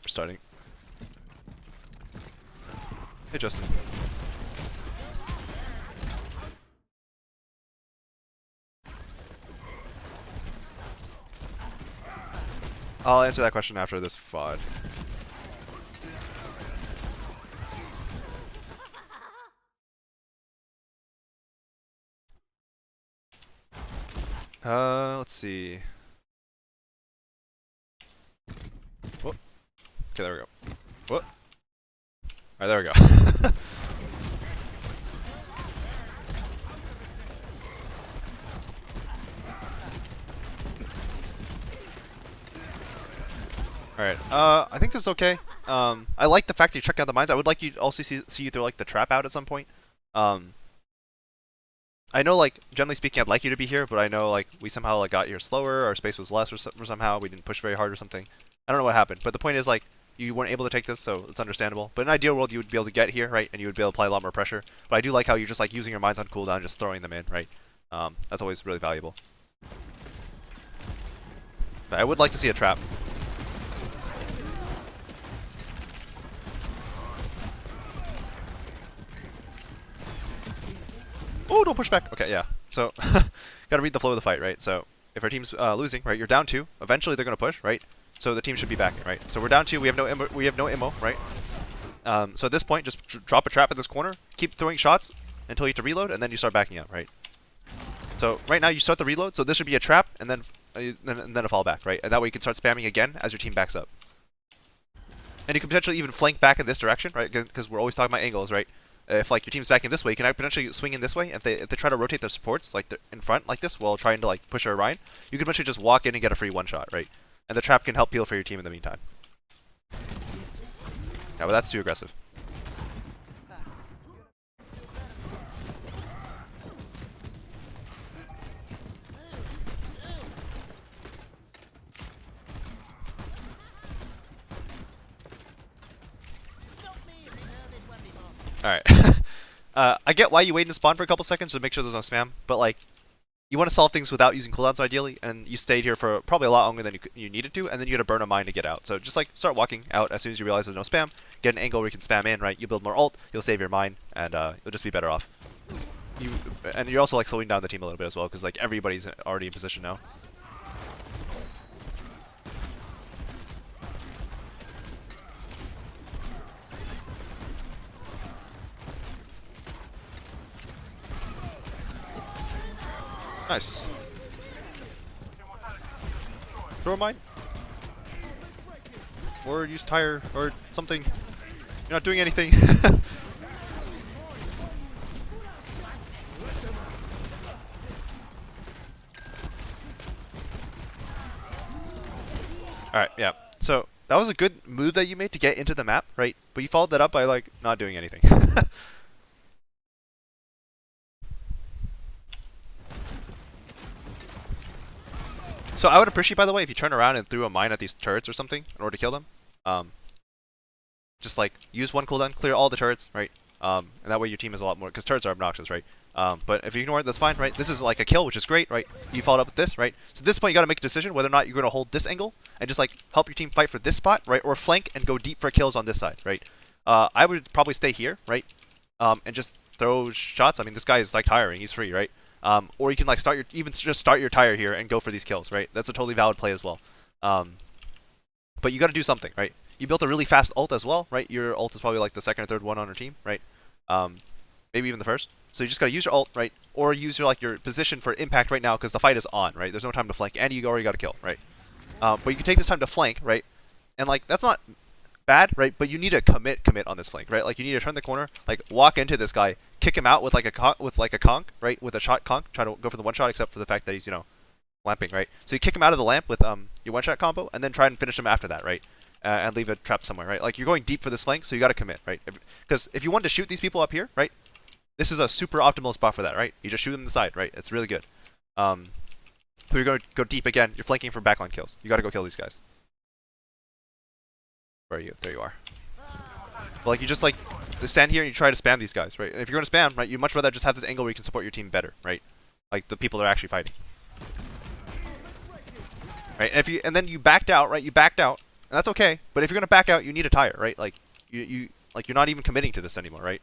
for starting. Hey, Justin. I'll answer that question after this FOD. Let's see. Whoop. Okay, there we go. Whoop. Alright, there we go. Alright, I think this is okay. I like the fact that you check out the mines. I would like you also see you throw like the trap out at some point. I know, like, generally speaking, I'd like you to be here, but I know, like, we somehow like got here slower, our space was less, or somehow we didn't push very hard or something. I don't know what happened, but the point is, like, you weren't able to take this, so it's understandable. But in an ideal world, you would be able to get here, right, and you would be able to apply a lot more pressure. But I do like how you're just, like, using your mines on cooldown, just throwing them in, right? That's always really valuable. But I would like to see a trap. Oh, don't push back. Okay, yeah. So, gotta read the flow of the fight, right? So, if our team's losing, right, you're down 2. Eventually, they're gonna push, right? So the team should be backing, right? So we're down 2. We have no immo, right? So at this point, just drop a trap in this corner, keep throwing shots until you have to reload, and then you start backing up, right? So right now you start the reload. So this should be a trap, and then a fallback, right? And that way you can start spamming again as your team backs up. And you can potentially even flank back in this direction, right? Because we're always talking about angles, right? If like your team's backing this way, you can potentially swing in this way. If they try to rotate their supports like in front like this while trying to like push a Ryan, you can potentially just walk in and get a free one shot, right? And the trap can help peel for your team in the meantime. Yeah, but that's too aggressive. Alright. I get why you wait in spawn for a couple seconds to make sure there's no spam, but like, you want to solve things without using cooldowns ideally, and you stayed here for probably a lot longer than you needed to, and then you gotta burn a mine to get out. So just like start walking out as soon as you realize there's no spam, get an angle where you can spam in, right? You build more ult, you'll save your mine, and you'll just be better off. And you're also like slowing down the team a little bit as well, because like everybody's already in position now. Nice. Throw a mine. Or use tire or something. You're not doing anything. Alright, yeah. So that was a good move that you made to get into the map, right? But you followed that up by like not doing anything. So I would appreciate, by the way, if you turn around and threw a mine at these turrets or something in order to kill them. Just like use one cooldown, clear all the turrets, right? And that way your team is a lot more, because turrets are obnoxious, right? But if you ignore it, that's fine, right? This is like a kill, which is great, right? You followed up with this, right? So at this point, you got to make a decision whether or not you're going to hold this angle and just like help your team fight for this spot, right? Or flank and go deep for kills on this side, right? I would probably stay here, right? And just throw shots. I mean, this guy is like tiring; he's free, right? Or you can like just start your tire here and go for these kills, right? That's a totally valid play as well. But you got to do something, right? You built a really fast ult as well, right? Your ult is probably like the second or third one on your team, right? Maybe even the first. So you just gotta use your ult, right? Or use your position for impact right now because the fight is on, right? There's no time to flank, and you already got a kill, right? But you can take this time to flank, right? And like that's not bad, right? But you need to commit on this flank, right? Like you need to turn the corner, like walk into this guy, kick him out with like a conk, right? With a shot conk, try to go for the one shot, except for the fact that he's lamping, right? So you kick him out of the lamp with your one shot combo, and then try and finish him after that, right? And leave a trap somewhere, right? Like you're going deep for this flank, so you got to commit, right? Because if you want to shoot these people up here, right? This is a super optimal spot for that, right? You just shoot them in the side, right? It's really good. But you're going to go deep again. You're flanking for backline kills. You got to go kill these guys. Where are you? There you are. But like you just like stand here and you try to spam these guys, right? And if you're going to spam, right, you'd much rather just have this angle where you can support your team better, right? Like the people that are actually fighting. Right? And then you backed out, right? You backed out. And that's okay. But if you're gonna back out, you need a tire, right? Like you're not even committing to this anymore, right?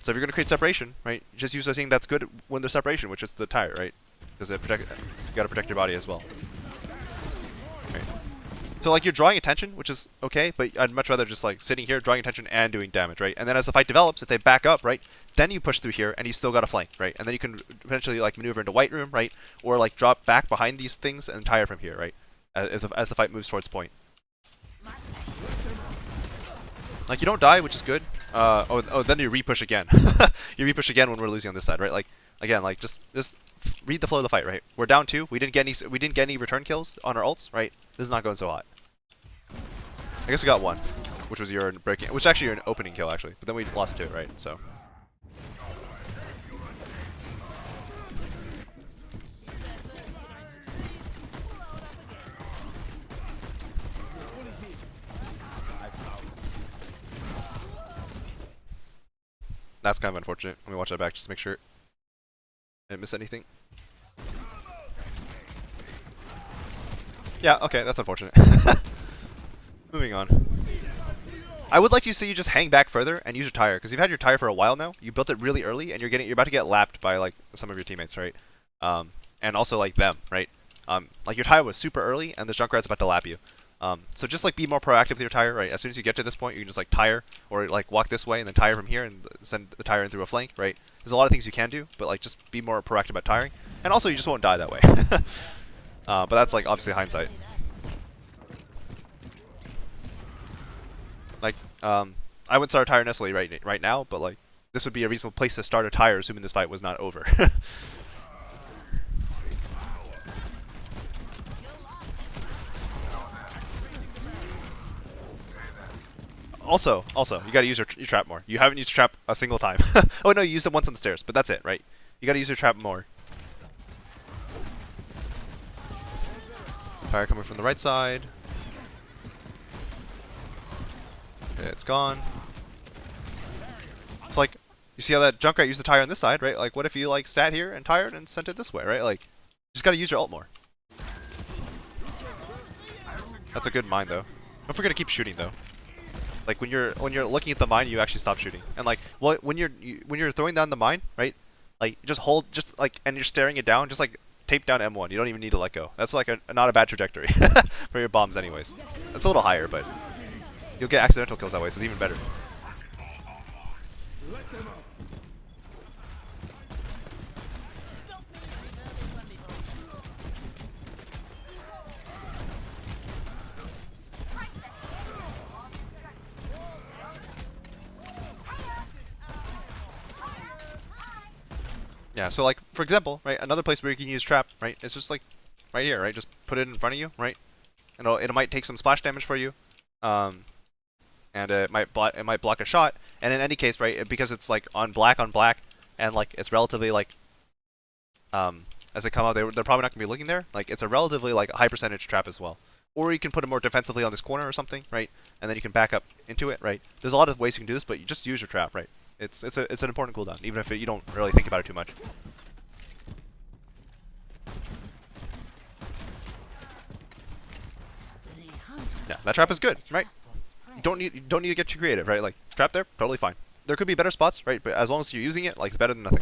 So if you're gonna create separation, right, just use the thing that's good when there's separation, which is the tire, right? Because you gotta protect your body as well. Right. So like you're drawing attention, which is okay, but I'd much rather just like sitting here, drawing attention and doing damage, right? And then as the fight develops, if they back up, right, then you push through here and you still got a flank, right? And then you can potentially like maneuver into white room, right? Or like drop back behind these things and tire from here, right? As the fight moves towards point. Like you don't die, which is good. Then you repush again. You repush again when we're losing on this side, right? Like again, like just read the flow of the fight, right? We're down 2. We didn't get any return kills on our ults, right? This is not going so hot. I guess we got 1, which was your breaking, which actually your opening kill actually, but then we lost 2, right? So. That's kind of unfortunate. Let me watch that back just to make sure I didn't miss anything. Yeah, okay, that's unfortunate. Moving on. I would like to see you just hang back further and use your tire, because you've had your tire for a while now. You built it really early, and you're about to get lapped by like some of your teammates, right? And also like them, right? Like your tire was super early, and the Junkrat's about to lap you. So just like be more proactive with your tire, right? As soon as you get to this point, you can just like tire or like walk this way and then tire from here and send the tire in through a flank, right? There's a lot of things you can do, but like just be more proactive about tiring. And also you just won't die that way. But that's like obviously hindsight. Like I wouldn't start a tire necessarily right now, but like this would be a reasonable place to start a tire, assuming this fight was not over. Also, you gotta use your trap more. You haven't used your trap a single time. Oh no, you used it once on the stairs, but that's it, right? You gotta use your trap more. Tire coming from the right side. Okay, it's gone. It's like, you see how that Junkrat used the tire on this side, right? Like, what if you like sat here and tired and sent it this way, right? Like, you just gotta use your ult more. That's a good mine though. Don't forget to keep shooting though. Like when you're looking at the mine, you actually stop shooting. And like, well, when you're throwing down the mine, right? Like just hold, and you're staring it down, just like tape down M1. You don't even need to let go. That's like not a bad trajectory for your bombs, anyways. That's a little higher, but you'll get accidental kills that way, so it's even better. Yeah, so like, for example, right, another place where you can use trap, right, it's just like right here, right, just put it in front of you, right, and it might take some splash damage for you, and it might block a shot, and in any case, right, because it's like on black, and like it's relatively like, as they come out, they're probably not gonna be looking there, like it's a relatively like high percentage trap as well. Or you can put it more defensively on this corner or something, right, and then you can back up into it, right. There's a lot of ways you can do this, but you just use your trap, right. It's an important cooldown, even if you don't really think about it too much. Yeah, that trap is good, right? You don't need to get too creative, right? Like trap there, totally fine. There could be better spots, right? But as long as you're using it, like it's better than nothing.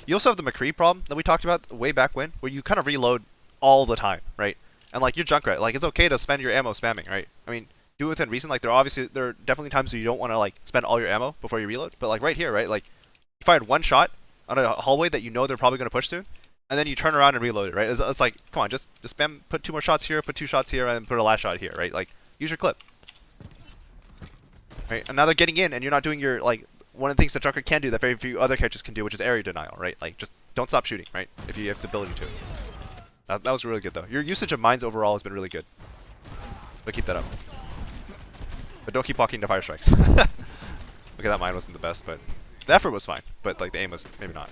You also have the McCree problem that we talked about way back when, where you kind of reload all the time, right? And like your Junkrat, like it's okay to spend your ammo spamming, right? I mean, do it within reason. Like there are definitely times where you don't want to like spend all your ammo before you reload. But like right here, right? Like you fired one shot on a hallway that you know they're probably going to push soon, and then you turn around and reload it, right? It's like, come on, just spam, put 2 more shots here, put 2 shots here, and put a last shot here, right? Like use your clip, right? And now they're getting in, and you're not doing your like one of the things that Junkrat can do that very few other characters can do, which is area denial, right? Like just don't stop shooting, right? If you have the ability to. That was really good though. Your usage of mines overall has been really good. So keep that up. But don't keep walking into fire strikes. Okay, that mine wasn't the best, but the effort was fine. But like the aim was maybe not.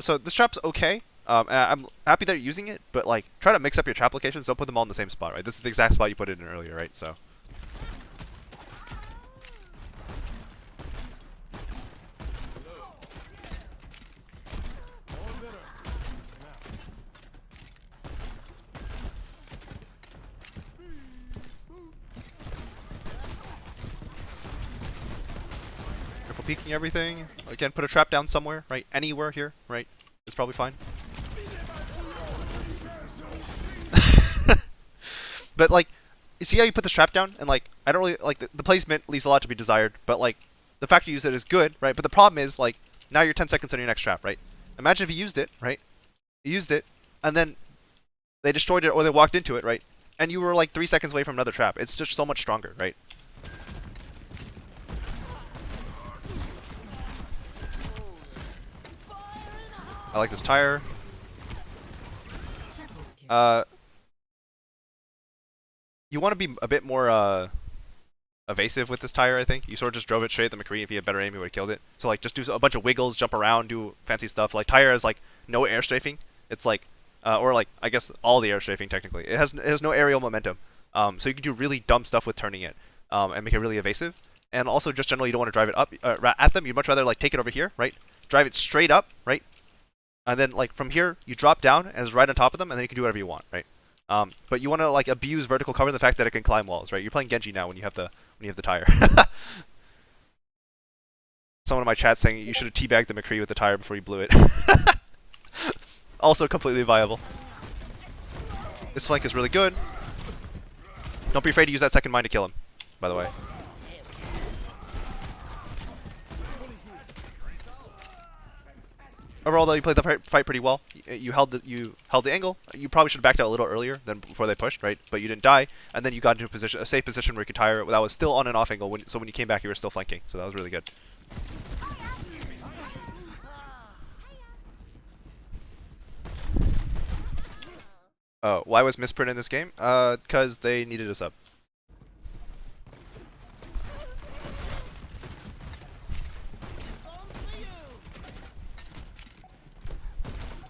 So this trap's okay. And I'm happy that you're using it, but like try to mix up your trap locations. Don't put them all in the same spot, right? This is the exact spot you put it in earlier, right? So. peeking everything. Again, put a trap down somewhere, right? Anywhere here, right? It's probably fine. But like, you see how you put the trap down, and like, I don't really like the placement leaves a lot to be desired, but like, the fact you use it is good, right? But the problem is like, now you're 10 seconds on your next trap, right? Imagine if you used it, right? You used it, and then they destroyed it or they walked into it, right? And you were like 3 seconds away from another trap. It's just so much stronger, right? I like this tire. You want to be a bit more evasive with this tire, I think. You sort of just drove it straight at the McCree. If you had better aim, you would have killed it. So like, just do a bunch of wiggles, jump around, do fancy stuff. Like, tire has like no air strafing. It's like, or like, I guess all the air strafing technically. It has no aerial momentum. So you can do really dumb stuff with turning it, and make it really evasive. And also, just generally, you don't want to drive it up at them. You'd much rather like take it over here, right? Drive it straight up, right? And then like from here, you drop down and it's right on top of them, and then you can do whatever you want, right? But you want to like abuse vertical cover, the fact that it can climb walls, right? You're playing Genji now when you have the tire. Someone in my chat saying you should have teabagged the McCree with the tire before you blew it. Also completely viable. This flank is really good. Don't be afraid to use that second mine to kill him, by the way. Overall, though, you played the fight pretty well. You held the angle. You probably should have backed out a little earlier than before they pushed, right? But you didn't die, and then you got into a safe position where you could tire it. That was still on and off angle. So when you came back, you were still flanking. So that was really good. Oh, why was Misprint in this game? Because they needed a sub.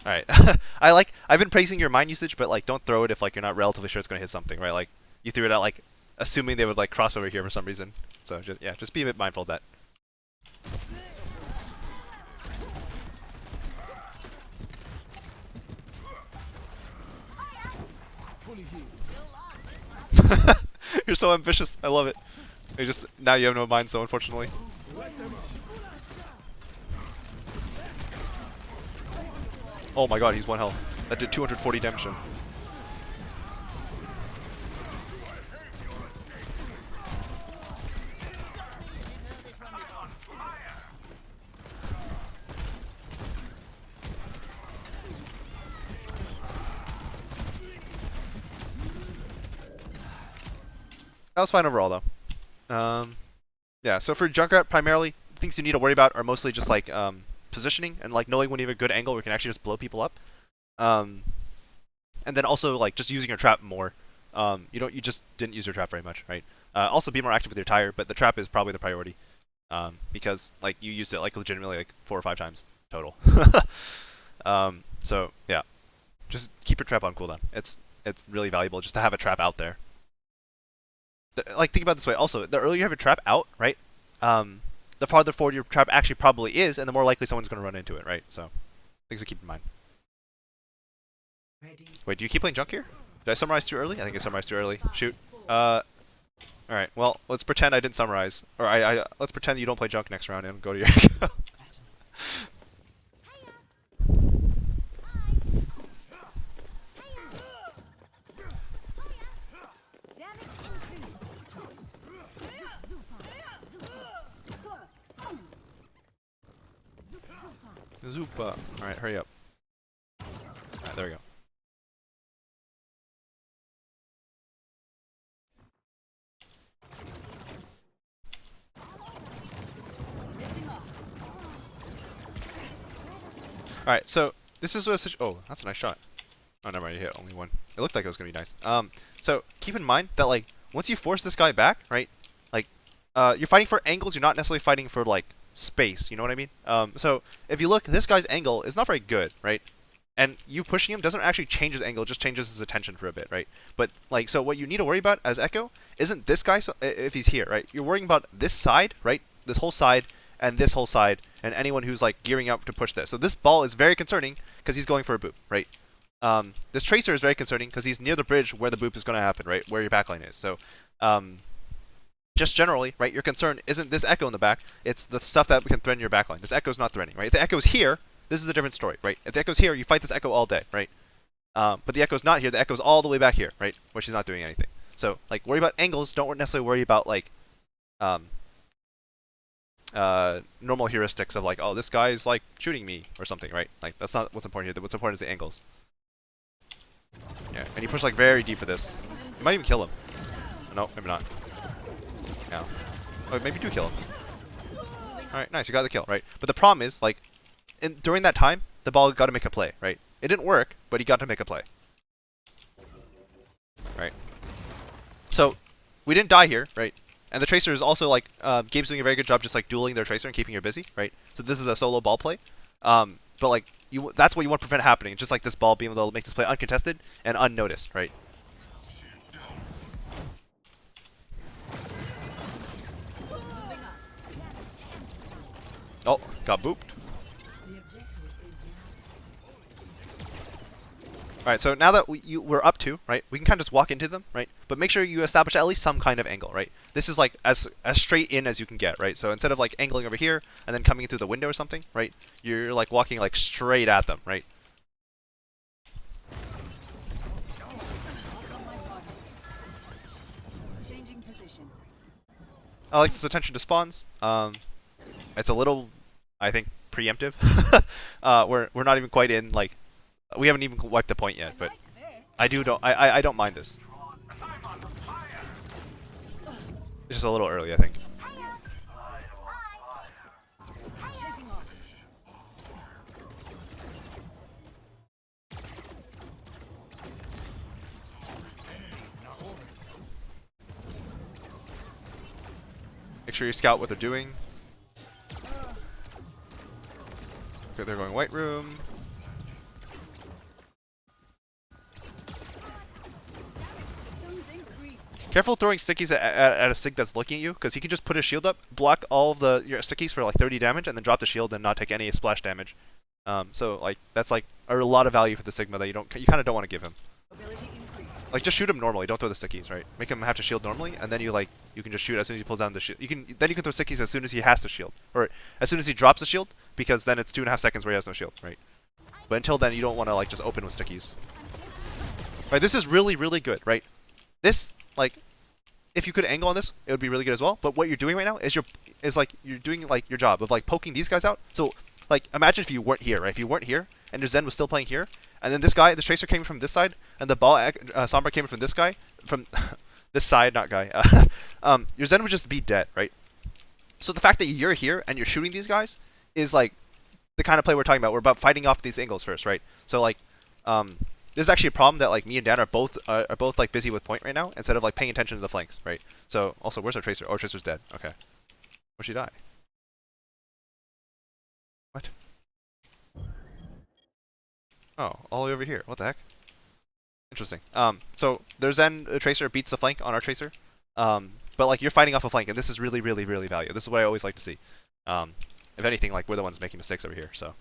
Alright. I've been praising your mine usage, but like, don't throw it if like you're not relatively sure it's gonna hit something, right? Like, you threw it out like, assuming they would like cross over here for some reason. So just be a bit mindful of that. You're so ambitious. I love it. Now you have no mine, so unfortunately. Oh my god, he's 1 health. That did 240 damage to him. That was fine overall, though. Yeah, so for Junkrat, primarily, things you need to worry about are mostly just like positioning and like knowing when you have a good angle where you can actually just blow people up. And then also like just using your trap more. You just didn't use your trap very much, right? Also be more active with your tire, but the trap is probably the priority. Because like you used it like legitimately like 4 or 5 times total. So yeah, just keep your trap on cooldown. It's really valuable just to have a trap out there. Like, think about it this way. Also, the earlier you have a trap out, right? The farther forward your trap actually probably is, and the more likely someone's going to run into it, right? So, things to keep in mind. Wait, do you keep playing junk here? Did I summarize too early? I think I summarized too early. Shoot. Alright, well, let's pretend I didn't summarize. Or let's pretend you don't play junk next round and go to your echo. Zupa. Alright, hurry up. Alright, there we go. Alright, so this is a oh, that's a nice shot. Oh, never mind, you hit only one. It looked like it was gonna be nice. So keep in mind that like once you force this guy back, right? Like, you're fighting for angles. You're not necessarily fighting for like space, you know what I mean? So if you look, this guy's angle is not very good, right? And you pushing him doesn't actually change his angle, it just changes his attention for a bit, right? But like, so what you need to worry about as Echo isn't this guy, if he's here, right? You're worrying about this side, right? This whole side and this whole side and anyone who's like gearing up to push this. So this ball is very concerning because he's going for a boop, right? This Tracer is very concerning because he's near the bridge where the boop is going to happen, right? Where your backline is. So just generally, right, your concern isn't this echo in the back, it's the stuff that can threaten your backline. This echo's not threatening, right? If the echo's here, this is a different story, right? If the echo's here, you fight this echo all day, right? But the echo's not here, the echo's all the way back here, right? Where she's not doing anything. So, like, worry about angles, don't necessarily worry about, like, normal heuristics of, like, oh, this guy's, like, shooting me, or something, right? Like, that's not what's important here. What's important is the angles. Yeah, and you push, like, very deep for this. You might even kill him. No, maybe not. No. Oh, maybe do kill him. Alright, nice, you got the kill, right? But the problem is, like, during that time, the ball got to make a play, right? It didn't work, but he got to make a play. Right? So, we didn't die here, right? And the Tracer is also, like, Gabe's doing a very good job just, like, dueling their Tracer and keeping her busy, right? So this is a solo ball play. But, like, that's what you want to prevent happening. Just, like, this ball being able to make this play uncontested and unnoticed, right? Oh, got booped. Alright, so now that we're up to, right, we can kind of just walk into them, right? But make sure you establish at least some kind of angle, right? This is like as straight in as you can get, right? So instead of like angling over here and then coming in through the window or something, right? You're like walking like straight at them, right? I like this attention to spawns. It's a little, I think, preemptive. We're not even quite in, like, we haven't even wiped the point yet, but I don't mind this. It's just a little early, I think. Make sure you scout what they're doing. Okay, they're going white room. Careful throwing stickies at a Sig that's looking at you, because he can just put his shield up, block all of your stickies for like 30 damage, and then drop the shield and not take any splash damage. So like that's like a lot of value for the Sigma that you kind of don't want to give him. Like just shoot him normally, don't throw the stickies, right? Make him have to shield normally, and then you can just shoot as soon as he pulls down the shield. Then you can throw stickies as soon as he has to shield, or as soon as he drops the shield, because then it's 2.5 seconds where he has no shield, right? But until then, you don't want to like just open with stickies. Right, this is really, really good, right? This, like, if you could angle on this, it would be really good as well. But what you're doing right now is you're doing like your job of like poking these guys out. So like imagine if you weren't here, right? If you weren't here and your Zen was still playing here, and then this Tracer came from this side, and the ball Sombra came from this guy, from this side, not guy. Your Zen would just be dead, right? So the fact that you're here and you're shooting these guys is like the kind of play we're talking about. We're about fighting off these angles first, right? So like this is actually a problem that like me and Dan are both like busy with point right now instead of like paying attention to the flanks, right? So also, where's our Tracer? Oh, Tracer's dead. Okay, where'd she die? What? Oh, all the way over here. What the heck? Interesting. So there's then a Tracer beats the flank on our Tracer, but like you're fighting off a flank, and this is really, really, really valuable. This is what I always like to see. If anything, like we're the ones making mistakes over here, so.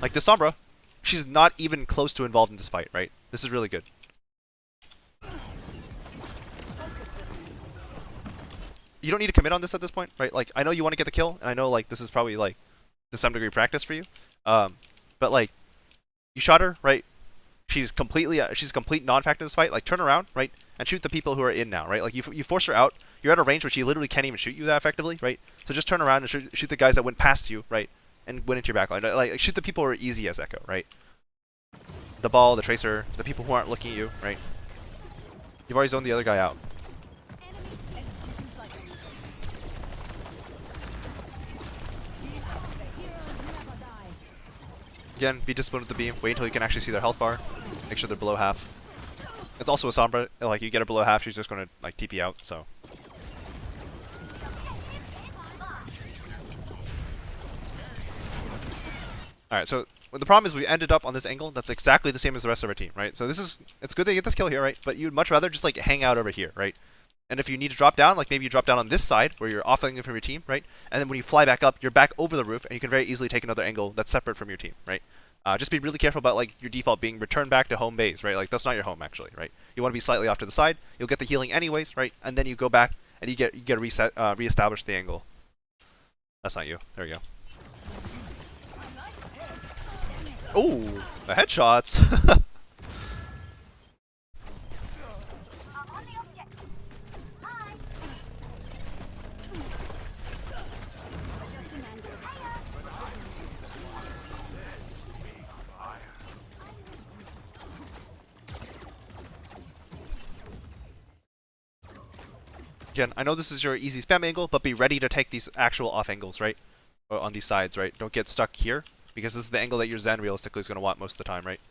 Like the Sombra, she's not even close to involved in this fight, right? This is really good. You don't need to commit on this at this point, right? Like I know you want to get the kill, and I know like this is probably like to some degree practice for you, but like you shot her, right? She's a complete non-factor in this fight. Like turn around, right, and shoot the people who are in now, right? Like you force her out. You're at a range where she literally can't even shoot you that effectively, right? So just turn around and shoot the guys that went past you, right? And went into your backline. Like shoot the people who are easy as Echo, right? The ball, the Tracer, the people who aren't looking at you, right? You've already zoned the other guy out. Again, be disciplined with the beam. Wait until you can actually see their health bar. Make sure they're below half. It's also a Sombra. Like you get her below half, she's just gonna like TP out. So. Alright, so the problem is we ended up on this angle that's exactly the same as the rest of our team, right? So it's good that you get this kill here, right? But you'd much rather just like hang out over here, right? And if you need to drop down, like maybe you drop down on this side where you're offing from your team, right? And then when you fly back up, you're back over the roof and you can very easily take another angle that's separate from your team, right? Just be really careful about like your default being returned back to home base, right? Like that's not your home actually, right? You want to be slightly off to the side. You'll get the healing anyways, right? And then you go back and you get to reset, reestablish the angle. That's not you. There we go. Oh, the headshots. Again, I know this is your easy spam angle, but be ready to take these actual off angles, right? Or on these sides, right? Don't get stuck here, because this is the angle that your Zen realistically is going to want most of the time, right?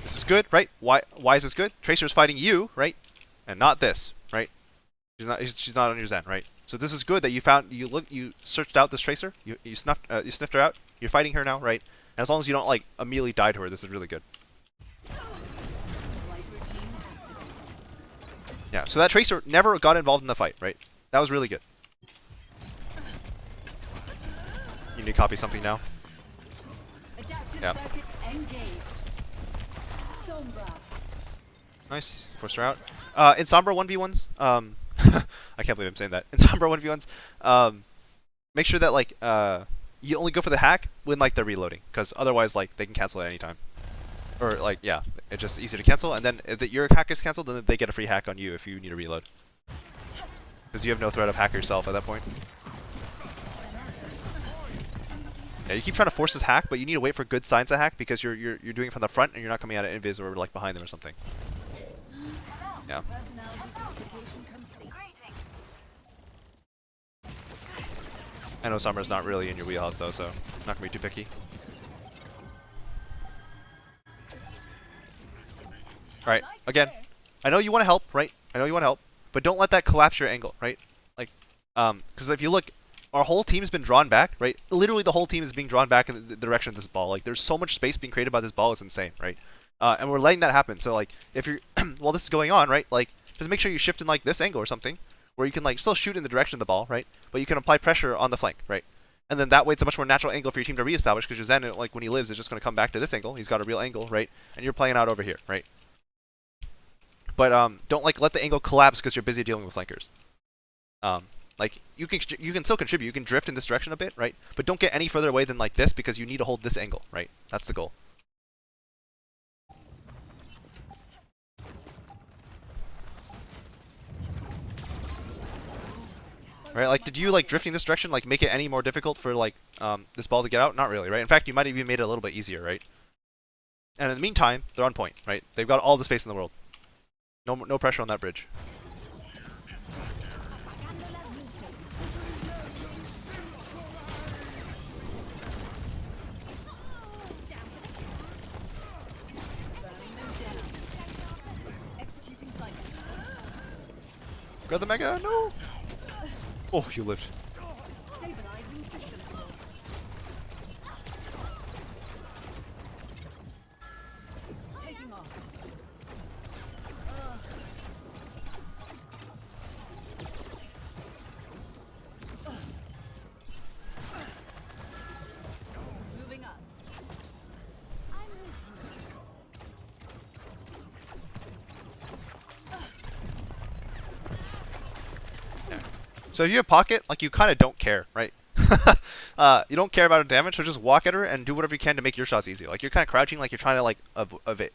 This is good, right? Why is this good? Tracer's fighting you, right? And not this, right? She's not on your Zen, right? So this is good that you searched out this Tracer, you sniffed her out. You're fighting her now, right? And as long as you don't like immediately die to her, this is really good. Yeah, so that Tracer never got involved in the fight, right? That was really good. You need to copy something now. Yeah. Nice. Forced her out. In Sombra 1v1s, I can't believe I'm saying that. In Sombra 1v1s, make sure that like you only go for the hack when like they're reloading, because otherwise like they can cancel at any time. Or like yeah, it's just easy to cancel, and then if your hack is cancelled, then they get a free hack on you if you need to reload. Because you have no threat of hack yourself at that point. Yeah, you keep trying to force this hack, but you need to wait for good signs of hack because you're doing it from the front and you're not coming out of invis or like behind them or something. Yeah. I know Summer's not really in your wheelhouse though, so I'm not gonna be too picky. Alright, again, I know you want to help, right? I know you want to help, but don't let that collapse your angle, right? Like, because if you look, our whole team has been drawn back, right? Literally the whole team is being drawn back in the direction of this ball. Like, there's so much space being created by this ball, it's insane, right? And we're letting that happen. So, like, if you're, while this is going on, right? Like, just make sure you shift in, like, this angle or something, where you can, like, still shoot in the direction of the ball, right? But you can apply pressure on the flank, right? And then that way it's a much more natural angle for your team to reestablish, because your Zen, like, when he lives, is just going to come back to this angle. He's got a real angle, right? And you're playing out over here, right? But don't like let the angle collapse because you're busy dealing with flankers. Like you can still contribute. You can drift in this direction a bit, right? But don't get any further away than like this because you need to hold this angle, right? That's the goal. Right? Like, did you like drifting this direction like make it any more difficult for like this ball to get out? Not really, right? In fact, you might have even made it a little bit easier, right? And in the meantime, they're on point, right? They've got all the space in the world. No pressure on that bridge. Grab the mega, no! Oh, you lived. So if you have pocket, like you kind of don't care, right? You don't care about her damage, so just walk at her and do whatever you can to make your shots easy. Like you're kind of crouching, like you're trying to like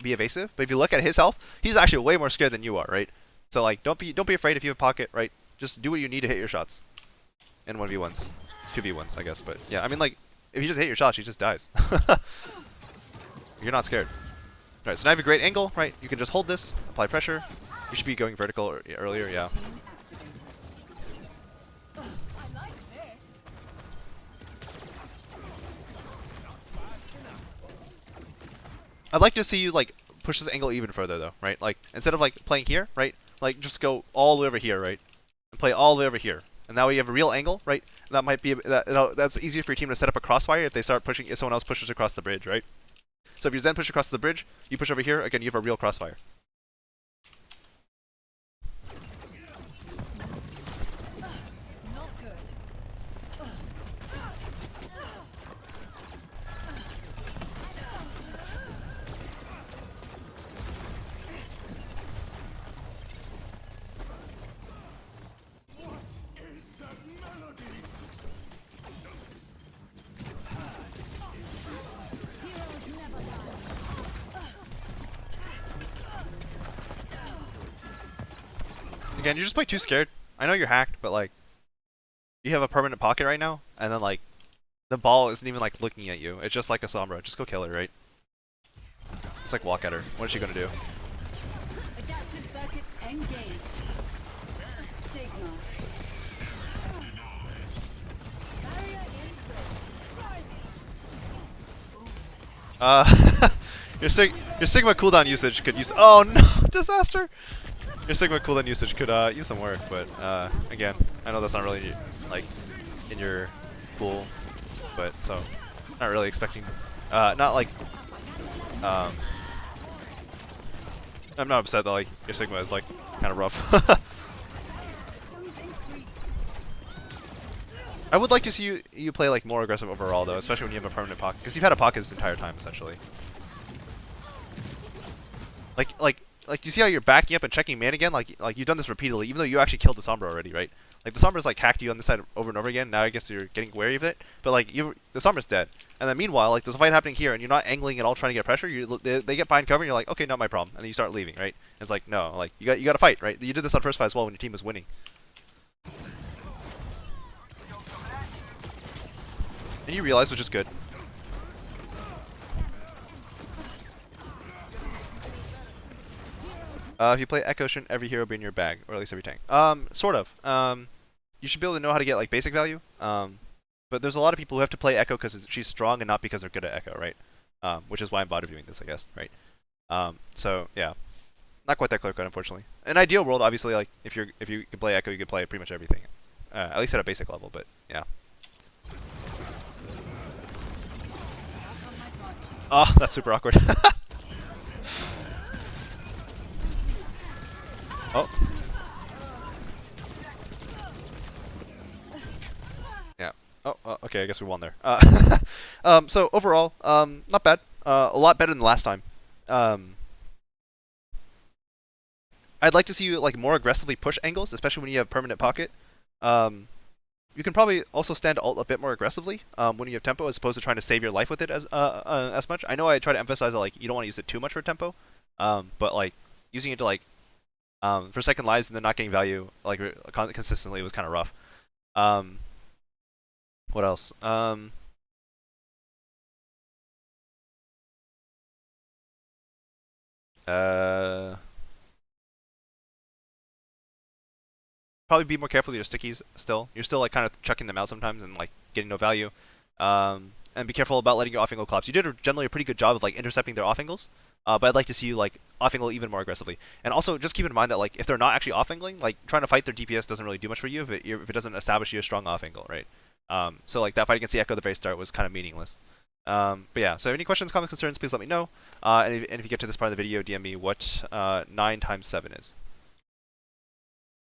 be evasive. But if you look at his health, he's actually way more scared than you are, right? So like don't be afraid if you have pocket, right? Just do what you need to hit your shots. In 1v1s, 2v1s, I guess. But yeah, I mean like if you just hit your shots, she just dies. You're not scared. All right, so now you have a great angle, right? You can just hold this, apply pressure. You should be going vertical earlier, yeah. I'd like to see you like push this angle even further though, right? Like instead of like playing here, right? Like just go all the way over here, right? And play all the way over here. And that way you have a real angle, right? That might be that's easier for your team to set up a crossfire if they start pushing if someone else pushes across the bridge, right? So if you Zen push across the bridge, you push over here, again you have a real crossfire. Again, you just play too scared. I know you're hacked, but like you have a permanent pocket right now, and then like the ball isn't even like looking at you. It's just like a Sombra. Just go kill her, right? Just like walk at her. What is she gonna do? Adaptive circuits engaged. Sigma. Barrier Your Sigma cooldown usage could use. Oh no, disaster! Your Sigma cooldown usage could use some work, but again, I know that's not really like in your pool, but so not really expecting. Not like I'm not upset that like your Sigma is like kind of rough. I would like to see you play like more aggressive overall though, especially when you have a permanent pocket, because you've had a pocket this entire time essentially. Like, do you see how you're backing up and checking man again? Like you've done this repeatedly, even though you actually killed the Sombra already, right? Like the Sombra's like hacked you on this side over and over again. Now I guess you're getting wary of it, but like the Sombra's dead. And then meanwhile, like there's a fight happening here, and you're not angling at all trying to get pressure. They get behind cover, and you're like, okay, not my problem, and then you start leaving, right? And it's like no, like you got to fight, right? You did this on first fight as well when your team was winning. And you realize, which is good. If you play Echo, shouldn't every hero be in your bag, or at least every tank? Sort of. You should be able to know how to get like basic value. But there's a lot of people who have to play Echo because she's strong and not because they're good at Echo, right? Which is why I'm bot reviewing this, I guess, right? So yeah, not quite that clear cut, unfortunately. In ideal world, obviously, like if you could play Echo, you could play pretty much everything, at least at a basic level. But yeah. Oh, that's super awkward. Oh. Yeah. Oh, okay, I guess we won there. So overall, not bad. A lot better than last time. I'd like to see you like more aggressively push angles, especially when you have permanent pocket. You can probably also stand ult a bit more aggressively when you have tempo, as opposed to trying to save your life with it as much. I know I try to emphasize that like you don't want to use it too much for tempo, but like using it to like for second lives and then not getting value like consistently was kind of rough. What else? Probably be more careful with your stickies still. You're still like kind of chucking them out sometimes and like getting no value. And be careful about letting your off angle collapse. You did generally a pretty good job of like intercepting their off angles. But I'd like to see you like off angle even more aggressively. And also just keep in mind that like if they're not actually off angling, like trying to fight their DPS doesn't really do much for you if it doesn't establish you a strong off angle, right? So like that fight against the Echo at the very start was kind of meaningless. But yeah, so any questions, comments, concerns, please let me know. And if you get to this part of the video, DM me what 9 times 7 is.